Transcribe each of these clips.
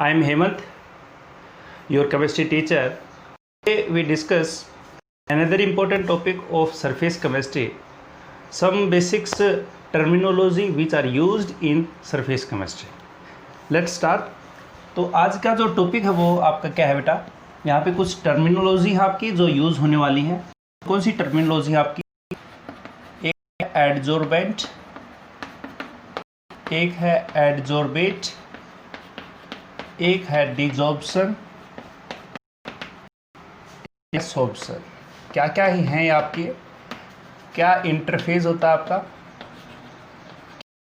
I am Hemant, your chemistry teacher. Today we discuss another important topic of surface chemistry, some basics terminology which are used in surface chemistry. Let's start. तो आज का जो topic है वो आपका क्या है बेटा, यहाँ पे कुछ टर्मिनोलॉजी है आपकी जो यूज़ होने वाली है. कौन सी टर्मिनोलॉजी है आपकी? एक है एडजॉर्बेंट, एक है एडजॉर्बेट, एक है डिजॉर्प्शन, डिसॉर्प्शन. क्या क्या ही हैं आपके, क्या इंटरफेस होता है आपका,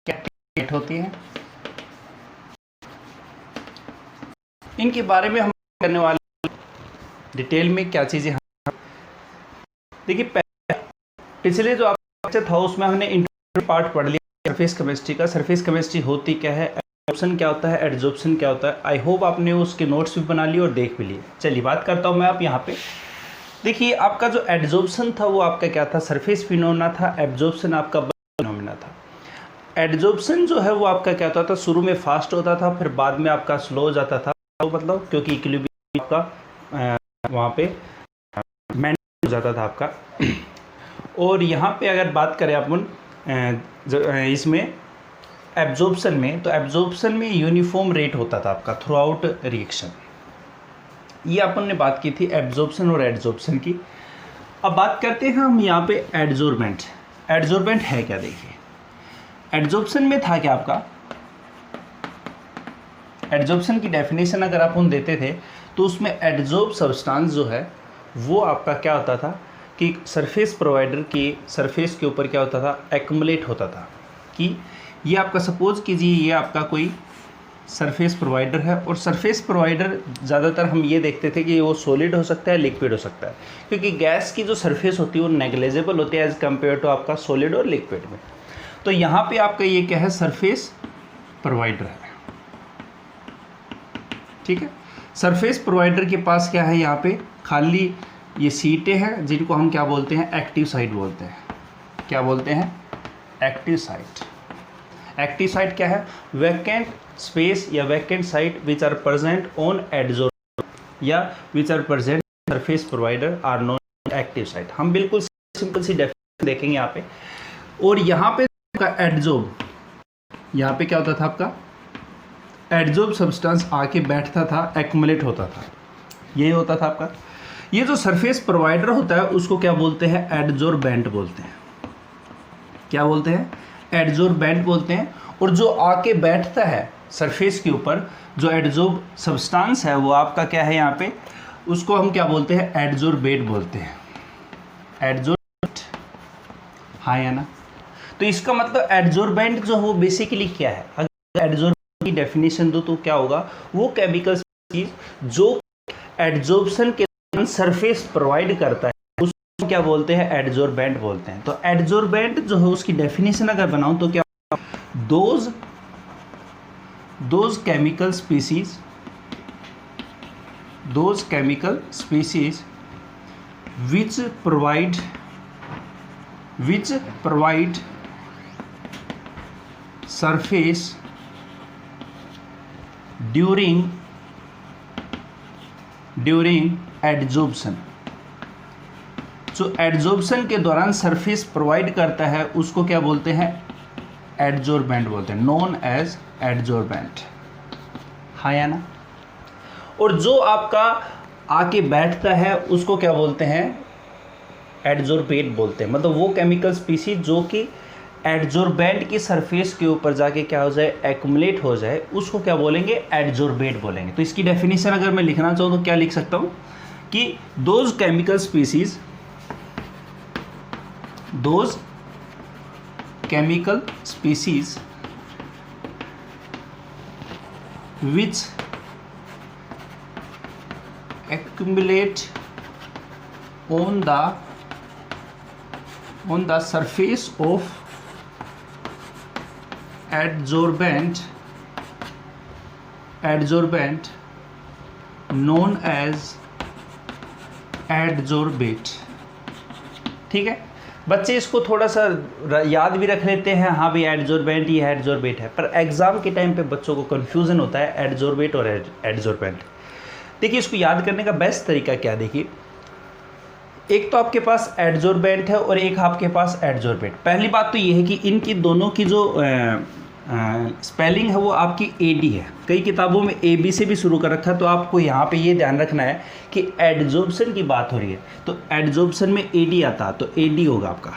क्या एक्टिविटी होती है, इनके बारे में हम करने वाले डिटेल में क्या चीज़ें हैं. देखिए पिछले जो आपका था उसमें हमने इंट्रोडक्शन पार्ट पढ़ लिया सरफेस केमिस्ट्री का. सरफेस केमिस्ट्री होती क्या है, एब्जॉर्प्शन क्या होता है, एडजॉर्प्शन क्या होता है. आई होप आपने उसके नोट्स भी बना लिए और देख भी लिए. चलिए बात करता हूँ मैं आप यहाँ पे. देखिए आपका जो एडजॉर्प्शन था वो आपका क्या था, सरफेस फिनोमेना था. एब्जॉर्प्शन आपका फिनोमेना था. एडजॉर्प्शन जो है वो आपका क्या होता था, शुरू में फास्ट होता था, फिर बाद में आपका स्लो हो जाता था. मतलब क्योंकि इक्विलिब्रियम आपका वहाँ पे मेंटेन हो जाता था आपका. और यहाँ पे अगर बात करें अपन इसमें एब्जॉर्प्शन में, तो एब्जॉर्प्शन में यूनिफॉर्म रेट होता था आपका थ्रू आउट रिएक्शन. ये अपन ने बात की थी एब्जॉर्प्शन और एडजॉर्प्शन की. अब बात करते हैं हम यहाँ पे एडजॉर्बेंट. एडजॉर्बेंट है क्या, देखिए एडजॉर्प्शन में था क्या आपका, एडजॉर्प्शन की डेफिनेशन अगर आप उन देते थे तो उसमें एडजॉर्ब सब्सटेंस जो है वो आपका क्या होता था कि सरफेस प्रोवाइडर की सरफेस के ऊपर क्या होता था, एक्युमुलेट होता था. कि ये आपका सपोज कीजिए ये आपका कोई सरफेस प्रोवाइडर है, और सरफेस प्रोवाइडर ज़्यादातर हम ये देखते थे कि वो सॉलिड हो सकता है, लिक्विड हो सकता है, क्योंकि गैस की जो सरफेस होती है वो नेग्लिजिबल होती है एज़ कम्पेयर टू आपका सॉलिड और लिक्विड में. तो यहाँ पे आपका ये क्या है, सरफेस प्रोवाइडर है. ठीक है, सरफेस प्रोवाइडर के पास क्या है, यहाँ पे खाली ये सीटें हैं जिनको हम क्या बोलते हैं, एक्टिव साइट बोलते हैं. क्या बोलते हैं, एक्टिव साइट. एक्टिव साइट क्या है, वैकेंट स्पेस या vacant site which are present on adsorb या which are present surface provider are non active site. हम बिल्कुल सिंपल सी डेफिनेशन देखेंगे यहाँ पे. और यहाँ पे आपका एडजॉर्ब, यहाँ पे क्या होता था आपका, एडजॉर्ब सब्सटेंस आके बैठता था, एक्युमुलेट होता था, यही होता था आपका. ये जो सरफेस प्रोवाइडर होता है उसको क्या बोलते हैं, एडजॉर्बेंट बोलते हैं. क्या बोलते हैं, एडजॉर्बेंट बोलते हैं. और जो आके बैठता है सरफेस के ऊपर, जो एडजॉर्ब सब्सटेंस है वो आपका क्या है यहाँ पे, उसको हम क्या बोलते हैं, एडजॉर्बेट बोलते हैं. एडजॉर्बेट, हाँ या ना. तो इसका मतलब एडजॉर्बेंट जो है वो बेसिकली क्या है, अगर एडजॉर्बेंट की डेफिनेशन दो तो क्या होगा, वो केमिकल स्पीसीज जो एडजॉर्प्शन के सरफेस प्रोवाइड करता है उसको क्या बोलते हैं, एडजॉर्बेंट बोलते हैं. तो एडजॉर्बेंट जो है उसकी डेफिनेशन अगर बनाऊं तो क्या, those chemical species which provide surface during adsorption. जो एडजॉर्प्शन के दौरान सरफेस प्रोवाइड करता है उसको क्या बोलते हैं, एडजॉर्बेंट बोलते हैं, नॉन एज एडजॉर्बेंट. हाँ या ना. और जो आपका आके बैठता है उसको क्या बोलते हैं, एडजॉर्बेट बोलते हैं. मतलब वो केमिकल स्पीसीज जो कि एडजॉर्बेंट की सरफेस के ऊपर जाके क्या हो जाए, एक्युमुलेट हो जाए, उसको क्या बोलेंगे, एडजॉर्बेट बोलेंगे. तो इसकी डेफिनेशन अगर मैं लिखना चाहूँ तो क्या लिख सकता हूँ कि those chemical species which accumulate on the surface of adsorbent known as adsorbate. ठीक है, बच्चे इसको थोड़ा सा याद भी रख लेते हैं, हाँ भाई एडजॉर्बेंट ये एडजॉर्बेट है, पर एग्जाम के टाइम पे बच्चों को कन्फ्यूज़न होता है एडजॉर्बेट और एडजॉर्बेंट। देखिए इसको याद करने का बेस्ट तरीका क्या, देखिए एक तो आपके पास एडजॉर्बेंट है और एक आपके पास एडजॉर्बेट। पहली बात तो ये है कि इनकी दोनों की जो स्पेलिंग है वो आपकी एडी है। कई किताबों में एबी से भी शुरू कर रखा है, तो आपको यहाँ पे ये ध्यान रखना है कि एडजॉर्प्शन की बात हो रही है तो एडजॉर्प्शन में एडी आता है तो एडी होगा आपका,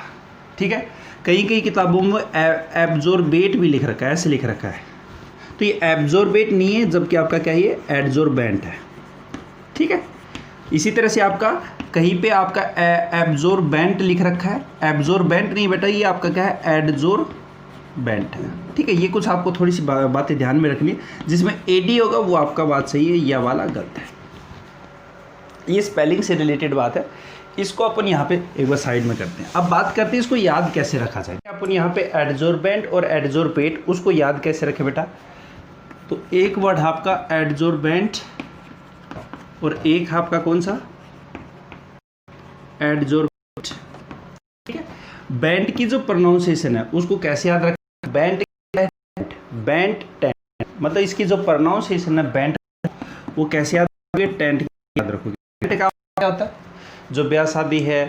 ठीक है। कई किताबों में एब्जॉर्बेट भी लिख रखा है, ऐसे लिख रखा है, तो ये एब्जॉर्बेट नहीं है, जबकि आपका क्या है एडजॉर्बेंट है, ठीक है। इसी तरह से आपका कहीं पे आपका एब्जॉर्बेंट लिख रखा है, एब्जॉर्बेंट नहीं बेटा, ये आपका क्या है एडजॉर्बेंट है, ठीक है। ये कुछ आपको थोड़ी सी बातें ध्यान में रखनी है, जिसमें एडी होगा वो आपका बात सही है, यह वाला गलत है। ये स्पेलिंग से रिलेटेड बात है, इसको अपन यहाँ पे एक बार साइड में करते हैं। अब बात करते हैं इसको याद कैसे रखा जाए। अपन यहाँ पे एडजॉर्बेंट और एडजॉर्बेट उसको याद कैसे रखें बेटा, तो एक वर्ड आपका एडजॉर्बेंट और एक आपका कौन सा एडजॉर्बेट, ठीक है। बेंट की जो प्रोनाउंसिएशन है उसको कैसे याद रखें, बेंट बेंट टेंट, मतलब इसकी जो प्रोनाउंसिएशन है बेंट वो कैसे याद रखोगे, टेंट याद रखोगे। टेंट का क्या होता है, जो ब्याह शादी है,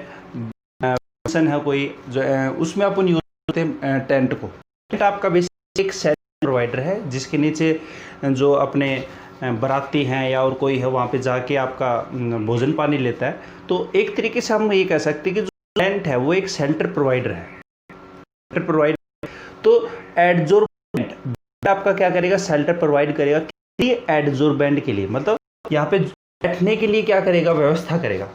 फंक्शन है कोई, जो उसमें अपन यूज करते हैं टेंट को। टेंट आपका बेसिक एक शेल्टर प्रोवाइडर है जिसके नीचे जो अपने बराती हैं या और कोई है वहाँ पे जाके आपका भोजन पानी लेता है। तो एक तरीके से हम ये कह सकते हैं कि जो टेंट है वो एक शेल्टर प्रोवाइडर है, शेल्टर प्रोवाइडर। तो एडजॉर्बेंट आपका क्या करेगा, शेल्टर प्रोवाइड करेगा एडजॉर्बेंट के लिए, मतलब यहाँ पे बैठने के लिए क्या करेगा, व्यवस्था करेगा।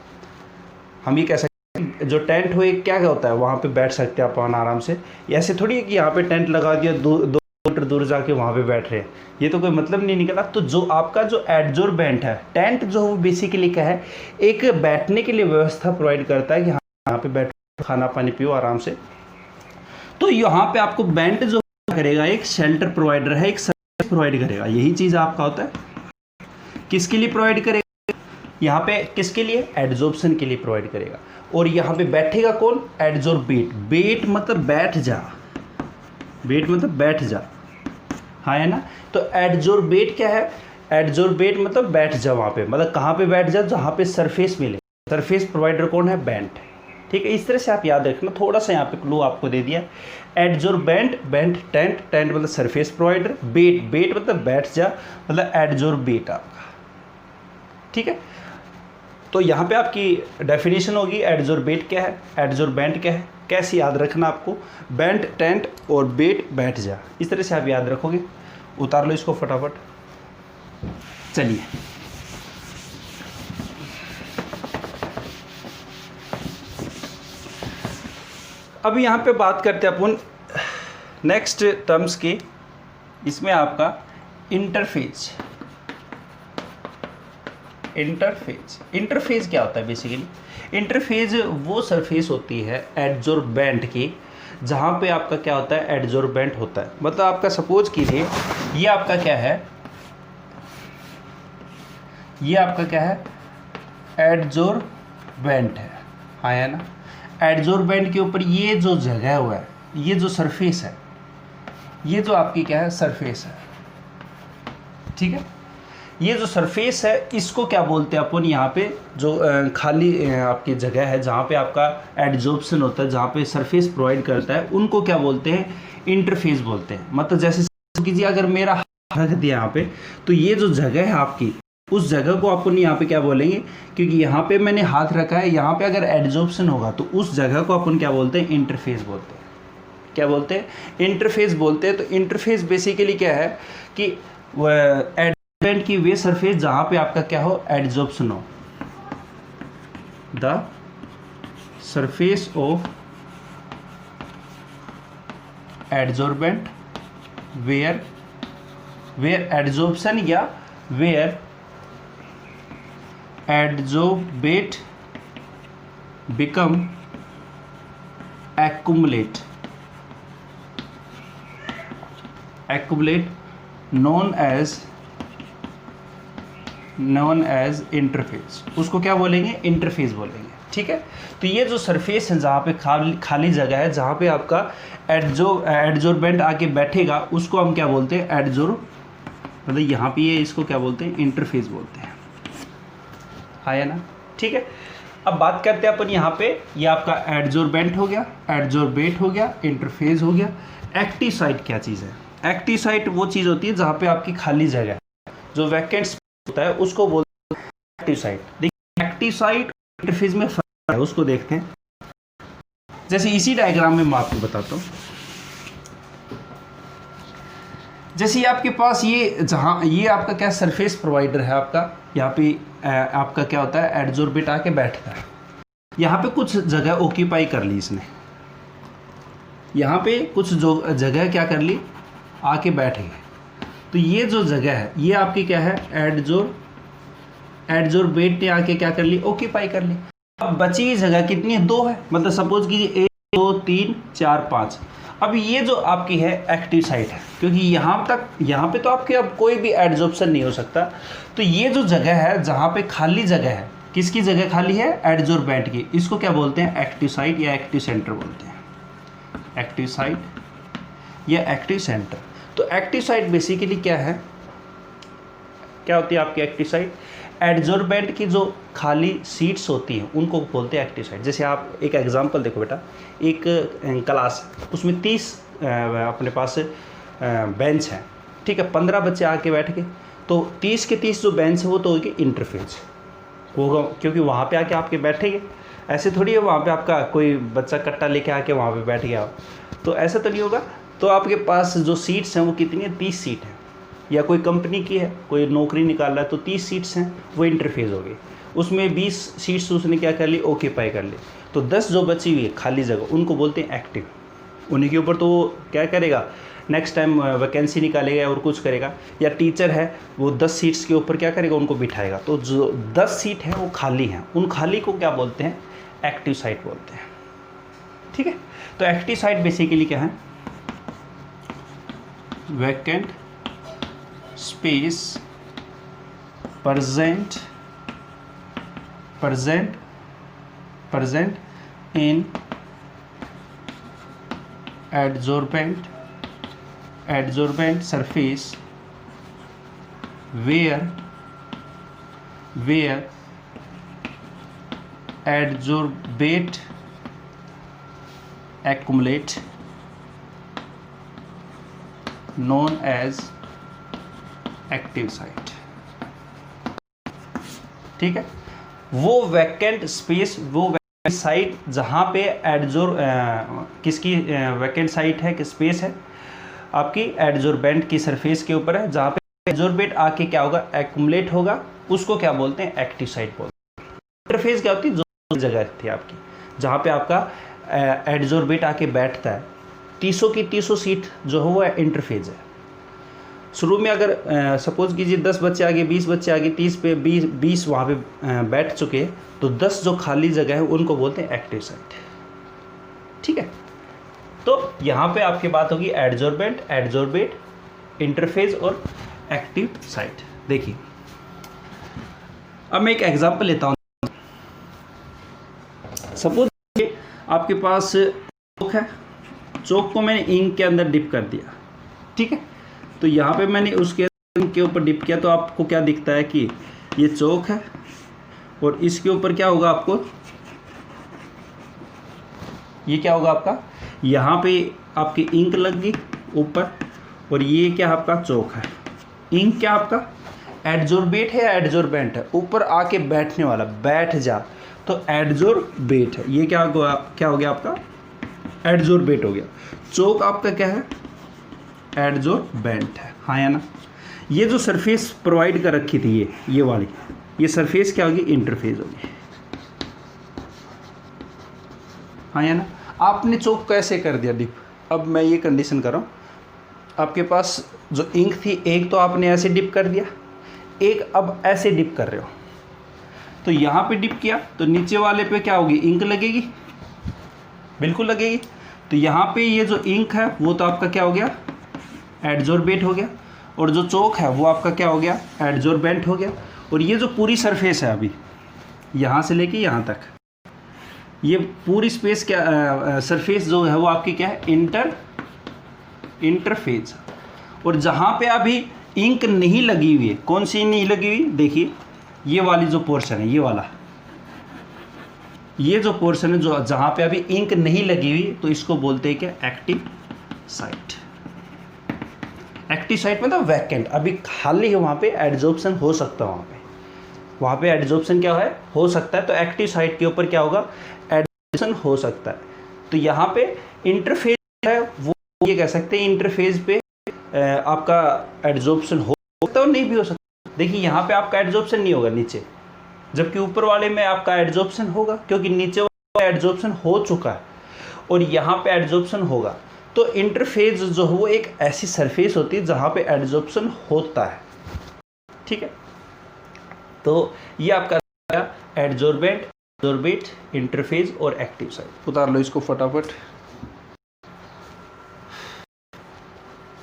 हम ये कह सकते हैं जो टेंट हो एक क्या होता है, वहाँ पे बैठ सकते हैं अपन आराम से। ऐसे थोड़ी है कि यहाँ पे टेंट लगा दिया, 2 किलोमीटर दूर जाके वहाँ पे बैठ रहे हैं, ये तो कोई मतलब नहीं निकला। तो जो आपका जो एडजॉर्बेंट है, टेंट जो वो बेसिकली क्या है, एक बैठने के लिए व्यवस्था प्रोवाइड करता है कि यहाँ पे बैठो, खाना पानी पियो आराम से। तो यहाँ पे आपको बेंट जो करेगा एक शेल्टर प्रोवाइडर है, एक सर्विस प्रोवाइड करेगा। यही चीज़ आपका होता है, किसके लिए प्रोवाइड करेगा, यहाँ पे किसके लिए, एडजॉर्प्शन के लिए प्रोवाइड करेगा। और यहाँ पे बैठेगा कौन, एडजॉर्बेट। बेट मतलब बैठ जा, बेट मतलब बैठ जा, हाँ है ना। तो एडजॉर्बेट क्या है, एडजॉर्बेट मतलब बैठ जा वहाँ पे, मतलब कहाँ पे बैठ जा, जहाँ पे सरफेस मिले। सरफेस प्रोवाइडर कौन है, बेंट, ठीक है। इस तरह से आप याद रखना, थोड़ा सा यहाँ पे क्लू आपको दे दिया। एडजॉर्बेंट, बेंट, टेंट, टेंट मतलब सरफेस प्रोवाइडर, बेट, बेट मतलब बैठ जा, मतलब एडजॉर्बेट आपका, ठीक है। तो यहाँ पे आपकी डेफिनेशन होगी एडजॉर्बेट क्या है, एडजॉर्बेंट क्या है, कैसे याद रखना आपको, बेंट, टेंट और बेट, बैठ जा। इस तरह से आप याद रखोगे। उतार लो इसको फटाफट। चलिए अब यहाँ पे बात करते हैं अपन नेक्स्ट टर्म्स की। इसमें आपका इंटरफेज, इंटरफेज क्या होता है बेसिकली, इंटरफेज वो सरफेस होती है एडजॉर्बेंट की जहाँ पे आपका क्या होता है, एडजॉर्बेंट होता है। मतलब आपका सपोज कीजिए ये आपका क्या है, ये आपका क्या है, एडजॉर्बेंट है, हाँ है ना। एडजॉर्बेंट के ऊपर ये जो जगह हुआ है, ये जो सरफेस है, ये जो आपकी क्या है, सरफेस है, ठीक है। ये जो सरफेस है इसको क्या बोलते हैं अपन, यहाँ पे जो खाली आपकी जगह है जहाँ पे आपका एडजॉर्प्शन होता है, जहाँ पे सरफेस प्रोवाइड करता है, उनको क्या बोलते हैं, इंटरफेस बोलते हैं। मतलब जैसे कीजिए अगर मेरा हाथ रख दिया यहाँ पे, तो ये जो जगह है आपकी, उस जगह को अपन यहाँ पे क्या बोलेंगे, क्योंकि यहाँ पे मैंने हाथ रखा है, यहाँ पे अगर एडजॉर्प्शन होगा तो उस जगह को अपन क्या बोलते हैं, इंटरफेस बोलते हैं। क्या बोलते हैं, इंटरफेस बोलते हैं। तो इंटरफेस बेसिकली क्या है कि एडजॉर्बेंट की वे सरफेस जहाँ पे आपका क्या हो, एडजॉर्प्शन हो, the surface of adsorbent where adsorption या where adsorbate become accumulate known as interface. उसको क्या बोलेंगे, इंटरफेस बोलेंगे। ठीक है। तो ये जो सरफेस है जहाँ पे खाली जगह है, जहाँ पे आपका एडजोर्बेंट आके बैठेगा, उसको हम क्या बोलते हैं, मतलब यहाँ पे ये इसको क्या बोलते हैं, इंटरफेस बोलते हैं। है ना, ठीक है। अब बात करते हैं अपन यहाँ पे, ये आपका एडजोर्बेंट हो गया, एडजोर्बेट हो गया, इंटरफेस हो गया। एक्टिव साइट क्या चीज़ है? एक्टिव साइट वो चीज़ होती है जहाँ पे आपकी खाली जगह है, जो वैकेंट होता है, उसको बोलते हैं एक्टिव साइट। देखिए एक्टिव साइट इंटरफेस में फर्क है, उसको देखते हैं। जैसे इसी डायग्राम में मैं आपको बताता हूँ। जैसे ये आपके पास ये जहाँ ये आपका क्या सरफेस प्रोवाइडर है आपका, यहाँ पे आपका क्या होता है, एडजोर्बेट आके बैठता है। यहाँ पे कुछ जगह ऑक्यूपाई कर ली इसने, यहाँ पे कुछ जो जगह क्या कर ली, आके बैठ गए। तो ये जो जगह है ये आपकी क्या है, एडजोर्बेट ने आके क्या कर ली, ऑक्यूपाई कर ली। अब बची हुई जगह कितनी है, 2 है। मतलब सपोज कीजिए 1 2 3 4 5। अब ये जो आपकी है एक्टिव साइट है, क्योंकि यहाँ पे तो आपके अब कोई भी एडजॉर्प्शन नहीं हो सकता। तो ये जो जगह है जहाँ पे खाली जगह है, किसकी जगह खाली है, एडजोर्बेंट की, इसको क्या बोलते हैं, एक्टिव साइट या एक्टिव सेंटर बोलते हैं। एक्टिव साइट या एक्टिव सेंटर। तो एक्टिव साइट बेसिकली क्या है, क्या होती है आपकी एक्टिव साइट, एडजोर्बेंट की जो खाली सीट्स होती हैं उनको बोलते हैं एक्टिव साइट। जैसे आप एक एग्जांपल देखो बेटा, एक क्लास, उसमें 30 अपने पास बेंच हैं, ठीक है, 15 बच्चे आके बैठ गए, तो 30 के 30 जो बेंच है वो तो होगी इंटरफेस होगा, क्योंकि वहाँ पे आके आपके बैठेंगे। ऐसे थोड़ी है वहाँ पे आपका कोई बच्चा कट्टा लेके आके वहाँ पे बैठ गया, तो ऐसा तो नहीं होगा। तो आपके पास जो सीट्स हैं वो कितनी है, 30 सीट हैं। या कोई कंपनी की है, कोई नौकरी निकाल रहा है, तो 30 सीट्स हैं, वो इंटरफेस हो गई। उसमें 20 सीट्स उसने क्या कर ली, ऑक्यूपाई कर ली। तो 10 जो बची हुई है खाली जगह, उनको बोलते हैं एक्टिव। उन्हीं के ऊपर तो वो क्या करेगा, नेक्स्ट टाइम वैकेंसी निकालेगा और कुछ करेगा। या टीचर है, वो 10 सीट्स के ऊपर क्या करेगा, उनको बिठाएगा। तो जो 10 सीट हैं वो खाली हैं, उन खाली को क्या बोलते हैं, एक्टिव साइट बोलते हैं। ठीक है। तो एक्टिव साइट बेसिकली क्या है, vacant space present in adsorbent surface where adsorbate accumulate, known as active site. ठीक है। वो वैकेंट स्पेस, वो वैकेंट साइट जहाँ पे किसकी वैकेंट साइट है, कि स्पेस है आपकी एडजोर्बेंट की सरफेस के ऊपर है, जहाँ पे एडजोर्बेट आके क्या होगा, एक्युमुलेट होगा, उसको क्या बोलते हैं, एक्टिव साइट बोलते हैं। इंटरफेस क्या होती है, जो जगह थी आपकी जहाँ पे आपका एडजोर्बेट आके बैठता है। 30 की 30 सीट जो है वो इंटरफेस है। शुरू में अगर सपोज कीजिए 10 बच्चे आगे, 20 बच्चे आगे, 30 पे 20 वहाँ पे बैठ चुके, तो 10 जो खाली जगह है उनको बोलते हैं एक्टिव साइट। ठीक है। तो यहाँ पे आपकी बात होगी एडजोर्बेंट, एडजोर्बेट, इंटरफेस और एक्टिव साइट। देखिए अब मैं एक एग्जांपल लेता हूँ। सपोज आपके पास चौक है, चौक को मैंने इंक के अंदर डिप कर दिया। ठीक है। तो यहाँ पे मैंने उसके के ऊपर डिप किया, तो आपको क्या दिखता है कि ये चौक है और इसके ऊपर क्या होगा, आपको ये क्या होगा, आपका यहाँ पे आपकी इंक लग गई ऊपर, और ये क्या आपका चौक है। इंक क्या आपका एडजोर्बेट है या एडजोर्बेंट है, ऊपर आके बैठने वाला, बैठ जा, तो एडजोर्बेट है। ये क्या हो गया आपका, एडजोर्बेट हो गया। चौक आपका क्या है, एडजोर्बेंट है। हाँ या ना। ये जो सरफेस प्रोवाइड कर रखी थी ये वाली, ये सरफेस क्या होगी, इंटरफेस होगी। हाँ या ना। आपने चौक कैसे कर दिया डिप। अब मैं ये कंडीशन कर रहा हूँ, आपके पास जो इंक थी, एक तो आपने ऐसे डिप कर दिया, एक अब ऐसे डिप कर रहे हो। तो यहाँ पे डिप किया तो नीचे वाले पे क्या होगी, इंक लगेगी, बिल्कुल लगेगी। तो यहाँ पे ये जो इंक है वो तो आपका क्या हो गया, एडजोर्बेट हो गया, और जो चौक है वो आपका क्या हो गया, एडजोर्बेंट हो गया। और ये जो पूरी सरफेस है अभी यहाँ से लेके यहाँ तक, ये पूरी स्पेस क्या सरफेस जो है वो आपकी क्या है, इंटरफेस। और जहाँ पे अभी इंक नहीं लगी हुई है, कौन सी नहीं लगी हुई, देखिए ये वाली जो पोर्शन है, ये वाला, ये जो पोर्शन है जो जहाँ पे अभी इंक नहीं लगी हुई, तो इसको बोलते हैं क्या, एक्टिव साइट। एक्टिव साइट मतलब वैकेंट, अभी खाली है, वहाँ पे एडजॉर्प्शन हो सकता है, वहाँ पे एडजॉर्प्शन क्या है, हो सकता है। तो एक्टिव साइट के ऊपर क्या होगा, एडजॉर्प्शन हो सकता है। तो यहाँ पे इंटरफेस है वो ये कह सकते हैं इंटरफेस पे आपका एडजॉर्प्शन हो सकता है और नहीं भी हो सकता। देखिए यहाँ पे आपका एडजॉर्प्शन नहीं होगा नीचे, जबकि ऊपर वाले में आपका एडजॉर्प्शन होगा, क्योंकि नीचे वाला एडजॉर्प्शन हो चुका है और यहाँ पे एडजॉर्प्शन होगा। तो इंटरफेस जो है वो एक ऐसी सरफेस होती है जहाँ पे एडजॉर्प्शन होता है, ठीक है। तो ये आपका एडजॉर्बेंट, एडजॉर्बेट, इंटरफेस और एक्टिव साइट। उतार लो इसको फटाफट।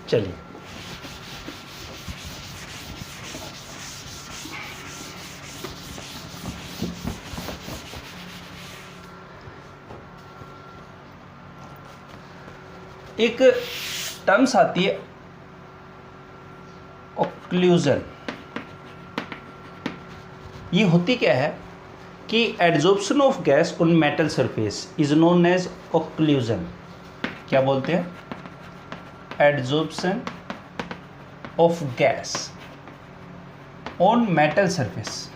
चलिए एक टर्म्स आती है ऑक्लूजन। ये होती क्या है कि adsorption of gas on metal surface is known as occlusion. क्या बोलते हैं, adsorption of gas on metal surface.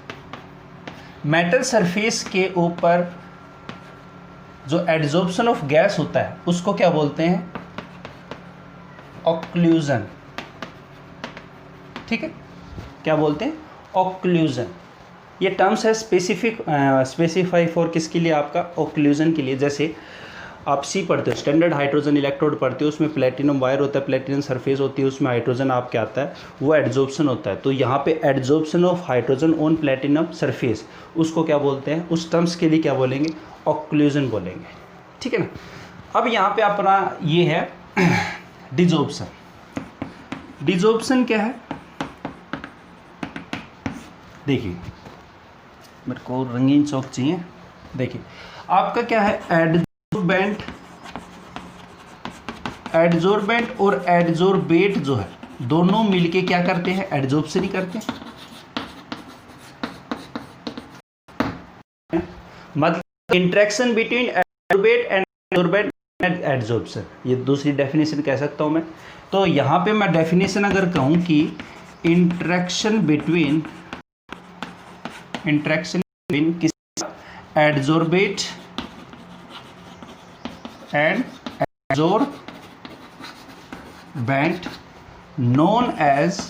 Metal surface के ऊपर जो एडजॉर्प्शन ऑफ गैस होता है उसको क्या बोलते हैं, ऑक्लूजन, ठीक है। क्या बोलते हैं, ऑक्लूजन। ये टर्म्स है स्पेसिफाई फॉर किसके लिए, आपका ऑक्लूजन के लिए। जैसे आप सी पढ़ते हो, स्टैंडर्ड हाइड्रोजन इलेक्ट्रोड पढ़ते हो, उसमें प्लेटिनम वायर होता है, प्लेटिनम सरफेस होती है, उसमें हाइड्रोजन आपके आता है, वो एडजॉर्प्शन होता है। तो यहाँ पे adsorption of hydrogen on platinum surface, उसको क्या बोलते हैं, उस टर्म्स के लिए क्या बोलेंगे, ऑक्लूजन बोलेंगे, ठीक है ना। अब यहाँ पे अपना ये है डिजॉर्प्शन। डिजॉर्प्शन क्या है, देखिए मेरे को रंगीन चौक चाहिए। देखिए आपका क्या है, एडजॉर्बेंट और एडजॉर्बेट जो है दोनों मिलके क्या करते हैं, एडजॉर्प्शन ही करते हैं। मतलब interaction between adsorbate and adsorbent and adsorption, ये दूसरी डेफिनेशन कह सकता हूं मैं। तो यहाँ पे मैं डेफिनेशन अगर कहूँ कि इंटरेक्शन बिटवीन किसी adsorbate and adsorbent known as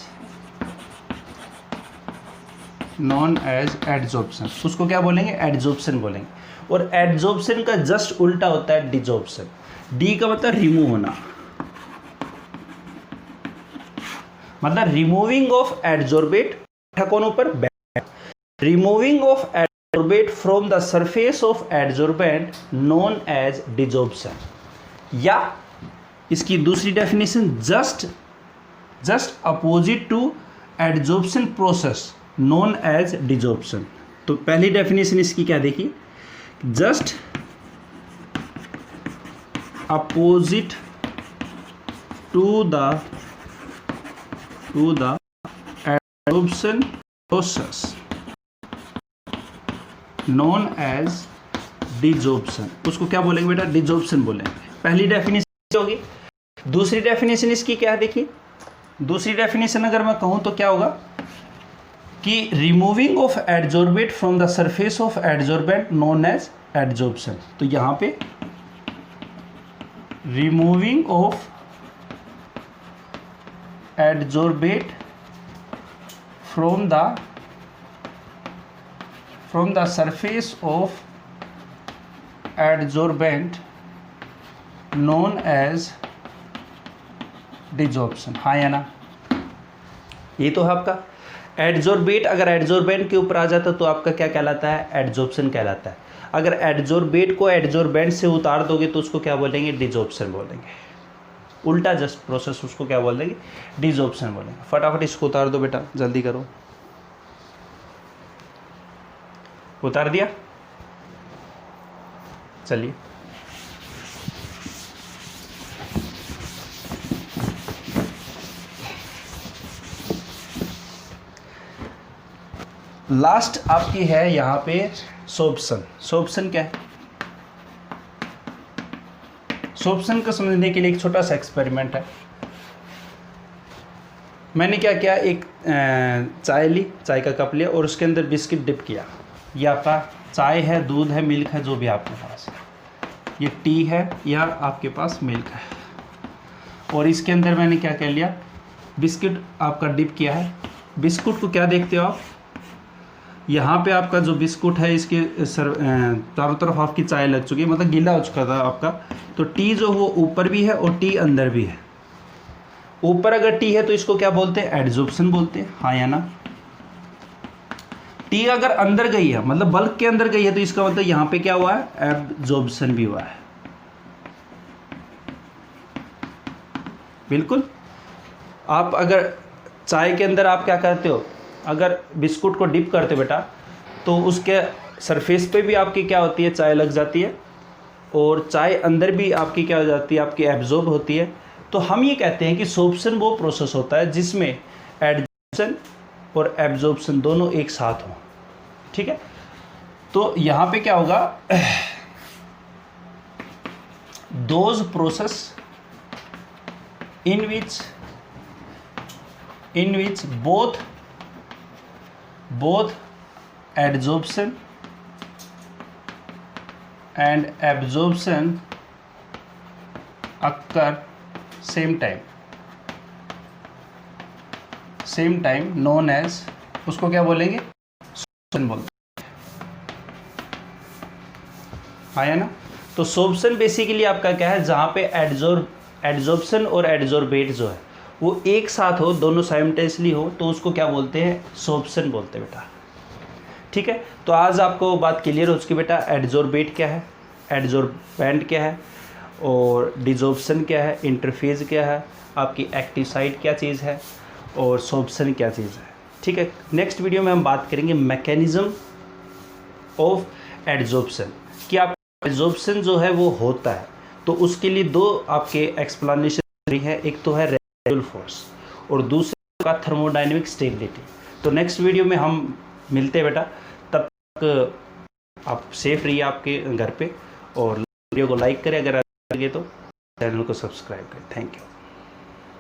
adsorption, उसको क्या बोलेंगे, एडजॉर्प्शन बोलेंगे। और एडजॉर्प्शन का जस्ट उल्टा होता है डिजॉर्प्शन। डी का मतलब रिमूव होना, मतलब रिमूविंग ऑफ एडजॉर्बेट, कौन ऊपर, removing of adsorbate from the surface of adsorbent known as desorption. या इसकी दूसरी definition just opposite to adsorption process known as desorption. तो पहली डेफिनेशन इसकी क्या देखिए, just opposite to the adsorption process known as desorption, उसको क्या बोलेंगे बेटा, डिजॉर्प्शन बोलेंगे। पहली डेफिनेशन होगी। दूसरी डेफिनेशन इसकी क्या है, देखिए दूसरी डेफिनेशन अगर मैं कहूं तो क्या होगा कि removing of adsorbate from the surface of adsorbent known as adsorption. तो यहां पे removing of adsorbate from the surface of adsorbent known as desorption. हाँ या ना, ये तो है आपका एडजॉर्बेट। अगर एडजॉर्बेंट के ऊपर आ जाता तो आपका क्या कहलाता है, एडजॉर्प्शन कहलाता है। अगर एडजॉर्बेट को एडजॉर्बेंट से उतार दोगे तो उसको क्या बोलेंगे, डिजॉर्प्शन बोलेंगे। उल्टा जस्ट प्रोसेस उसको क्या बोल देंगे, डिजॉर्प्शन बोलेंगे। फटाफट इसको उतार दो बेटा, जल्दी करो। उतार दिया, चलिए लास्ट आपकी है यहाँ पे सोर्प्शन। सोर्प्शन क्या है? सोर्प्शन को समझने के लिए एक छोटा सा एक्सपेरिमेंट है। मैंने क्या किया, एक चाय ली, चाय का कप लिया और उसके अंदर बिस्किट डिप किया। ये आपका चाय है, दूध है, मिल्क है, जो भी आपके पास है, ये टी है या आपके पास मिल्क है, और इसके अंदर मैंने क्या कर लिया, बिस्किट आपका डिप किया है। बिस्कुट को क्या देखते हो आप, यहाँ पे आपका जो बिस्कुट है इसके चारों तरफ आपकी चाय लग चुकी है, मतलब गीला हो चुका था आपका। तो टी जो वो ऊपर भी है और टी अंदर भी है। ऊपर अगर टी है तो इसको क्या बोलते हैं, एडजॉर्प्शन बोलते हैं, हाँ या ना। टी अगर अंदर गई है, मतलब बल्क के अंदर गई है, तो इसका मतलब यहाँ पे क्या हुआ है, एब्जॉर्प्शन भी हुआ है। बिल्कुल। आप अगर चाय के अंदर आप क्या करते हो, अगर बिस्कुट को डिप करते बेटा, तो उसके सरफेस पे भी आपकी क्या होती है, चाय लग जाती है, और चाय अंदर भी आपकी क्या हो जाती है, आपकी एब्जॉर्ब होती है। तो हम ये कहते हैं कि सोर्प्शन वो प्रोसेस होता है जिसमें एडजॉर्प्शन और एब्जॉर्प्शन दोनों एक साथ हों। ठीक है, तो यहाँ पे क्या होगा, those process in which both adsorption and absorption occur same time known as, उसको क्या बोलेंगे, सोर्प्शन बोलते हैं, हाँ या ना। तो सोर्प्शन बेसिकली आपका क्या है, जहाँ पे एडजॉर्प्शन और एडजॉर्बेट जो है वो एक साथ हो, दोनों साइमल्टेनियसली हो, तो उसको क्या बोलते हैं, सोर्प्शन बोलते हैं बेटा। ठीक है, तो आज आपको बात क्लियर हो चुकी बेटा, एडजॉर्बेट क्या है, एडजॉर्बेंट क्या है, और डिजॉर्प्शन क्या है, इंटरफेज क्या है, आपकी एक्टिव साइट क्या चीज़ है, और सोर्प्शन क्या चीज़ है। ठीक है, नेक्स्ट वीडियो में हम बात करेंगे मैकेनिज्म ऑफ एडजॉर्प्शन, कि आप एडजॉर्प्शन जो है वो होता है, तो उसके लिए दो आपके एक्सप्लेनेशन है, एक तो है रेसिडुअल फोर्स और दूसरा का थर्मोडायनेमिक स्टेबिलिटी। तो नेक्स्ट वीडियो में हम मिलते हैं बेटा, तब तक आप सेफ रहिए आपके घर पे, और वीडियो को लाइक करें, अगर लगे तो चैनल को सब्सक्राइब करें। Thank you.